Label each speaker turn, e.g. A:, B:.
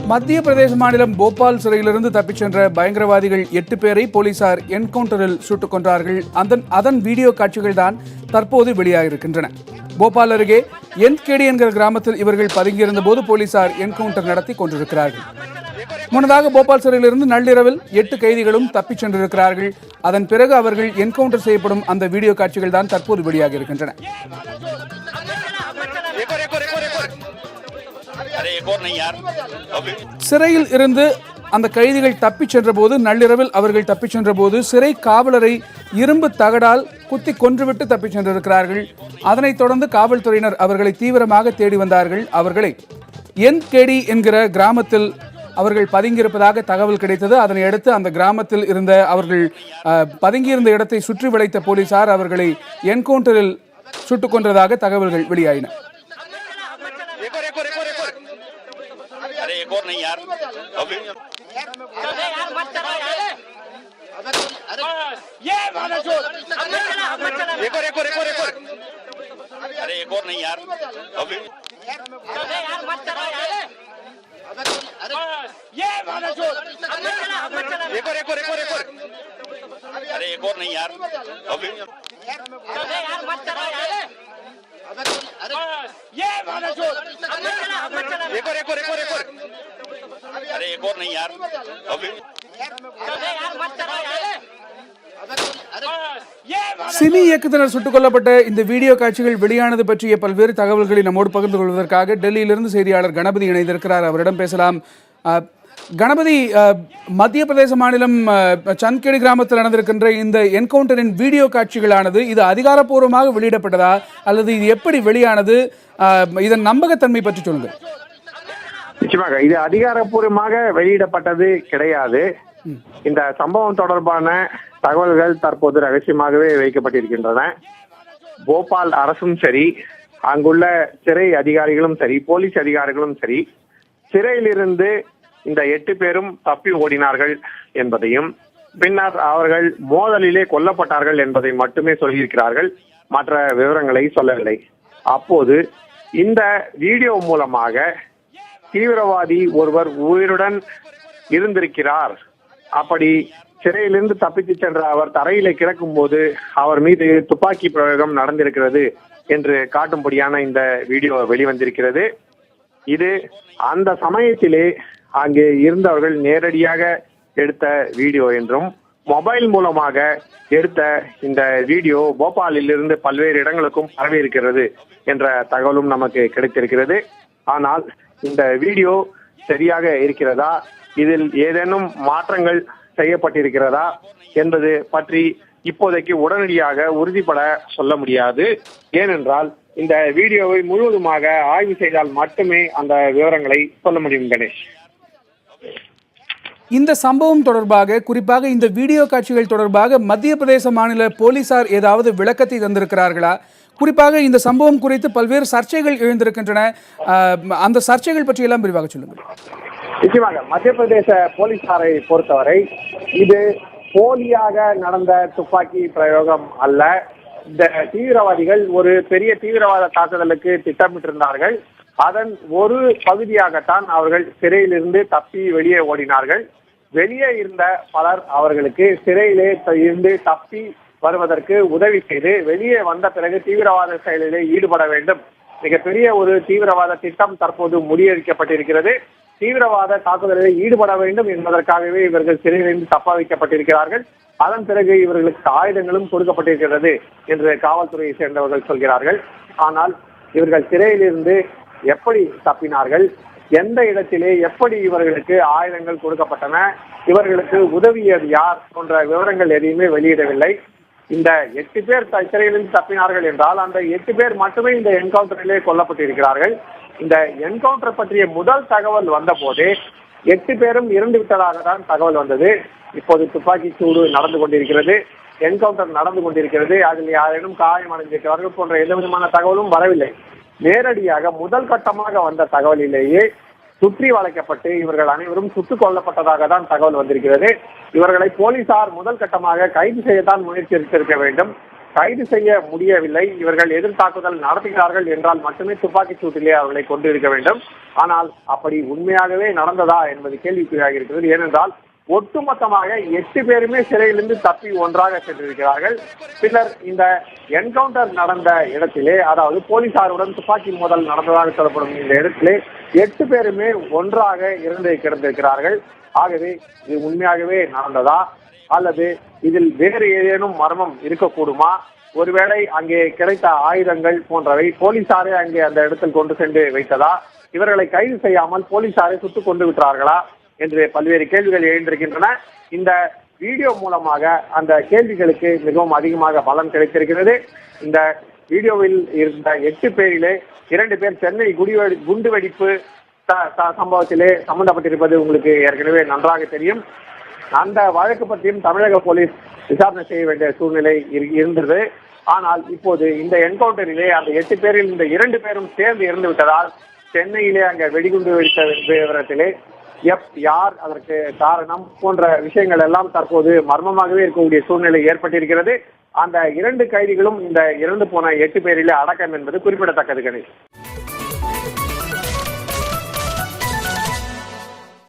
A: மத்திய பிரதேச மாநிலம் போபால் சிறையிலிருந்து தப்பிச் சென்ற பயங்கரவாதிகள் 8 பேரை போலீசார் என்கவுண்டரில் சுட்டுக் கொன்றார்கள். அதன் வீடியோ காட்சிகள் தான் தற்போது வெளியாகியிருக்கின்றன. போபால் அருகே என்கேடி என்கிற கிராமத்தில் இவர்கள் பதுங்கியிருந்த போது போலீசார் என்கவுண்டர் நடத்தி கொண்டிருக்கிறார்கள். முன்னதாக போபால் சிறையிலிருந்து நள்ளிரவில் 8 கைதிகளும் தப்பிச் சென்றிருக்கிறார்கள். அதன் பிறகு அவர்கள் என்கவுண்டர் செய்யப்படும் அந்த வீடியோ காட்சிகள் தான் தற்போது வெளியாகியிருக்கின்றன. சிறையில் இருந்து அந்த கைதிகள் தப்பிச் சென்ற போது நள்ளிரவில் அவர்கள் தப்பிச் சென்ற போது சிறை காவலரை இரும்பு தகடால் குத்தி கொன்றுவிட்டு தப்பிச் சென்றிருக்கிறார்கள். அதனைத் தொடர்ந்து காவல்துறையினர் அவர்களை தீவிரமாக தேடி வந்தார்கள். அவர்களை என்கேடி என்கிற கிராமத்தில் அவர்கள் பதுங்கியிருப்பதாக தகவல் கிடைத்தது. அதனை அடுத்து அந்த கிராமத்தில் இருந்த அவர்கள் பதுங்கியிருந்த இடத்தை சுற்றி வளைத்த போலீசார் அவர்களை என்கவுண்டரில் சுட்டுக் கொன்றதாக தகவல்கள் வெளியாயின.
B: एक और नहीं यार अभी यार मत करो यार ये एक और अरे एक और नहीं यार अभी यार मत करो यार ये एक और अरे एक और नहीं यार अभी यार मत करो यार ये अरे एक और नहीं यार अभी यार मत करो यार
A: சிமி இயக்குனர் சுட்டுக் கொல்லப்பட்ட இந்த வீடியோ காட்சிகள் வெளியானது பற்றிய பல்வேறு தகவல்களை நம்மோடு பகிர்ந்து கொள்வதற்காக டெல்லியிலிருந்து செய்தியாளர் கணபதி இணைந்திருக்கிறார். அவரிடம் பேசலாம். கணபதி, மத்திய பிரதேச மாநிலம் சன்கேடி கிராமத்தில் நடந்திருக்கின்ற இந்த என்கவுண்டரின் வீடியோ காட்சிகளானது இது அதிகாரப்பூர்வமாக வெளியிடப்பட்டதா அல்லது இது எப்படி வெளியானது? இதன் நம்பகத்தன்மை பற்றி சொல்லுங்கள்.
C: நிச்சயமாக இது அதிகாரப்பூர்வமாக வெளியிடப்பட்டது கிடையாது. இந்த சம்பவம் தொடர்பான தகவல்கள் தற்போது ரகசியமாகவே வைக்கப்பட்டிருக்கின்றன. போபால் அரசும் சரி, அங்குள்ள சிறை அதிகாரிகளும் சரி, போலீஸ் அதிகாரிகளும் சரி, சிறையிலிருந்து இந்த 8 பேரும் தப்பி ஓடினார்கள் என்பதையும் பின்னர் அவர்கள் மோதலிலே கொல்லப்பட்டார்கள் என்பதை மட்டுமே சொல்லியிருக்கிறார்கள். மற்ற விவரங்களை சொல்லவில்லை. அப்போது இந்த வீடியோ மூலமாக தீவிரவாதி ஒருவர் உயிருடன் இருந்திருக்கிறார், அப்படி சிறையிலிருந்து தப்பித்து சென்ற அவர் தரையில கிடக்கும் போது அவர் மீது துப்பாக்கி பிரயோகம் நடந்திருக்கிறது என்று காட்டும்படியான இந்த வீடியோ வெளிவந்திருக்கிறது. இது அந்த சமயத்திலே அங்கே இருந்தவர்கள் நேரடியாக எடுத்த வீடியோ என்றும் மொபைல் மூலமாக எடுத்த இந்த வீடியோ போபாலில் இருந்து பல்வேறு இடங்களுக்கும் பரவி இருக்கிறது என்ற தகவலும் நமக்கு கிடைத்திருக்கிறது. ஆனால் இந்த வீடியோ சரியாக இருக்கிறதா, இதில் ஏதேனும் மாற்றங்கள் செய்யப்பட்டிருக்கிறதா என்பது பற்றி இப்போதைக்கு உடனடியாக உறுதிப்பட சொல்ல முடியாது. ஏனென்றால் இந்த வீடியோவை முழுவதுமாக ஆய்வு செய்தால் மட்டுமே அந்த விவரங்களை சொல்ல முடியும். கணேஷ்,
A: இந்த சம்பவம் தொடர்பாக, குறிப்பாக இந்த வீடியோ காட்சிகள் தொடர்பாக மத்திய பிரதேச மாநில போலீசார் ஏதாவது விளக்கத்தை தந்திருக்கிறார்களா? குறிப்பாக இந்த சம்பவம் குறித்து பல்வேறு சர்ச்சைகள் எழுந்திருக்கின்றன. அந்த சர்ச்சைகள் பற்றியெல்லாம் விரிவாக சொல்லுங்கள்.
C: நிச்சயமாக மத்திய பிரதேச போலீசாரை பொறுத்தவரை இது போலியாக நடந்த துப்பாக்கி பிரயோகம் அல்ல. இந்த தீவிரவாதிகள் ஒரு பெரிய தீவிரவாத தாக்குதலுக்கு திட்டமிட்டிருந்தார்கள். அதன் ஒரு பகுதியாகத்தான் அவர்கள் சிறையிலிருந்து தப்பி வெளியே ஓடினார்கள். வெளியே இருந்த பலர் அவர்களுக்கு சிறையிலே இருந்து தப்பி வருவதற்கு உதவி செய்து வெளியே வந்த பிறகு தீவிரவாத செயலிலே ஈடுபட வேண்டும். மிகப்பெரிய ஒரு தீவிரவாத திட்டம் தற்போது முறியடிக்கப்பட்டிருக்கிறது. தீவிரவாத தாக்குதலில் ஈடுபட வேண்டும் என்பதற்காகவே இவர்கள் சிறையிலிருந்து தப்ப வைக்கப்பட்டிருக்கிறார்கள். அதன் பிறகு இவர்களுக்கு ஆயுதங்களும் கொடுக்கப்பட்டிருக்கிறது என்று காவல்துறையை சேர்ந்தவர்கள் சொல்கிறார்கள். ஆனால் இவர்கள் சிறையிலிருந்து எப்படி தப்பினார்கள், எந்த இடத்திலே எப்படி இவர்களுக்கு ஆயுதங்கள் கொடுக்கப்பட்டன, இவர்களுக்கு உதவியது யார் போன்ற விவரங்கள் எதையுமே வெளியிடவில்லை. இந்த 8 பேர் சிறையிலிருந்து தப்பினார்கள் என்றால் அந்த 8 பேர் மட்டுமே இந்த என்கவுண்டரிலே கொல்லப்பட்டிருக்கிறார்கள். இந்த என்கவுண்டர் பற்றிய முதல் தகவல் வந்த போதே 8 பேரும் இறந்து விட்டதாக தான் தகவல் வந்தது. இப்போது துப்பாக்கி சூடு நடந்து கொண்டிருக்கிறது, என்கவுண்டர் நடந்து கொண்டிருக்கிறது, அதில் யாரேனும் காயம் அடைந்திருக்கிறார்கள் போன்ற எந்த விதமான தகவலும் வரவில்லை. நேரடியாக முதல் கட்டமாக வந்த தகவலிலேயே சுற்றி வளைக்கப்பட்டு இவர்கள் அனைவரும் சுட்டுக் கொல்லப்பட்டதாக தான் தகவல் வந்திருக்கிறது. இவர்களை போலீசார் முதல் கட்டமாக கைது செய்யத்தான் முயற்சி எடுத்திருக்க வேண்டும். கைது செய்ய முடியவில்லை. இவர்கள் எதிர்த்தாக்குதல் நடத்துகிறார்கள் என்றால் மட்டுமே துப்பாக்கிச் சூட்டிலே அவர்களை கொண்டு இருக்க வேண்டும். ஆனால் அப்படி உண்மையாகவே நடந்ததா என்பது கேள்விக்குறியாக இருக்கிறது. ஏனென்றால் ஒட்டுமொத்தமாக 8 பேருமே சிறையிலிருந்து தப்பி ஒன்றாக சென்றிருக்கிறார்கள். பின்னர் இந்த என்கவுண்டர் நடந்த இடத்திலே, அதாவது போலீசாருடன் துப்பாக்கி மோதல் நடந்ததாக சொல்லப்படும் இந்த இடத்திலே 8 பேருமே ஒன்றாக இறந்து கிடந்திருக்கிறார்கள். ஆகவே இது உண்மையாகவே நடந்ததா அல்லது இதில் வேறு ஏதேனும் மர்மம் இருக்கக்கூடுமா? ஒருவேளை அங்கே கிடைத்த ஆயுதங்கள் போன்றவை போலீசாரே அங்கே அந்த இடத்தில் கொண்டு சென்று வைத்ததா? இவர்களை கைது செய்யாமல் போலீசாரை சுட்டுக் கொண்டு விட்டார்களா என்று பல்வேறு கேள்விகள் எழுந்திருக்கின்றன. இந்த வீடியோ மூலமாக அந்த கேள்விகளுக்கு மிகவும் அதிகமாக பலன் கிடைத்திருக்கிறது. இந்த வீடியோவில் இருந்த 8 பேரிலே 2 பேர் சென்னை குண்டுவெடிப்பு சம்பவத்திலே சம்பந்தப்பட்டிருப்பது உங்களுக்கு ஏற்கனவே நன்றாக தெரியும். அந்த வழக்கு பற்றியும் தமிழக போலீஸ் விசாரணை செய்ய வேண்டிய சூழ்நிலை இருந்தது. ஆனால் இப்போது இந்த என்கவுண்டரிலே அந்த 8 பேரில் இந்த 2 பேரும் சேர்ந்து இறந்து விட்டதால் சென்னையிலே அங்க வெடிகுண்டு வெடித்த விவரத்திலே யார் அதற்கு காரணம் போன்ற விஷயங்கள் எல்லாம் தற்போது மர்மமாகவே இருக்கக்கூடிய சூழ்நிலை ஏற்பட்டிருக்கிறது. அந்த 2 கைதிகளும் இந்த இறந்து போன 8 பேரிலே அடக்கம் என்பது குறிப்பிடத்தக்கது. கணேஷ்.